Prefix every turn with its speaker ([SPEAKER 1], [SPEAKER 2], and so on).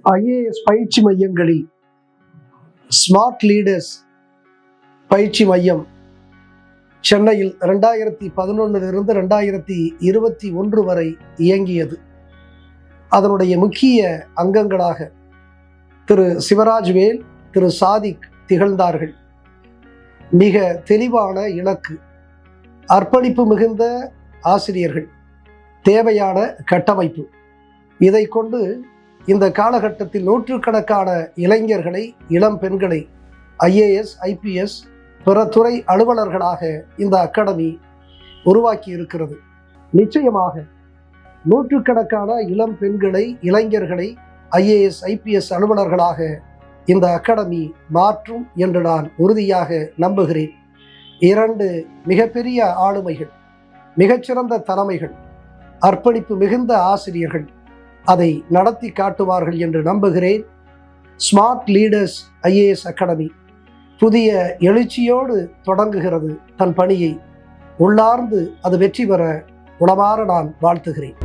[SPEAKER 1] IAS பயிற்சி மையங்களில் smart leaders பயிற்சி மையம் சென்னையில் 2011 2021 வரை இயங்கியது. அதனுடைய முக்கிய அங்கங்களாக திரு சிவராஜ்வேல், திரு சாதிக் திகழ்ந்தார்கள். மிக தெளிவான இலக்கு, அர்ப்பணிப்பு மிகுந்த ஆசிரியர்கள், தேவையான கட்டமைப்பு, இதை கொண்டு இந்த காலகட்டத்தில் நூற்றுக்கணக்கான இளைஞர்களை, இளம் பெண்களை ஐஏஎஸ், ஐபிஎஸ், பிற துறை அலுவலர்களாக இந்த அகாடமி உருவாக்கி இருக்கிறது. நிச்சயமாக நூற்றுக்கணக்கான இளம் பெண்களை, இளைஞர்களை ஐஏஎஸ், ஐபிஎஸ் அலுவலர்களாக இந்த அகாடமி மாற்றும் என்று நான் உறுதியாக நம்புகிறேன். 2 மிகப்பெரிய ஆளுமைகள், மிகச்சிறந்த தலைமைகள், அர்ப்பணிப்பு மிகுந்த ஆசிரியர்கள் அதை நடத்தி காட்டுவார்கள் என்று நம்புகிறேன். ஸ்மார்ட் லீடர்ஸ் ஐஏஎஸ் அகாடமி புதிய எழுச்சியோடு தொடங்குகிறது தன் பணியை. உள்ளார்ந்து அது வெற்றி பெற உளமாற நான் வாழ்த்துகிறேன்.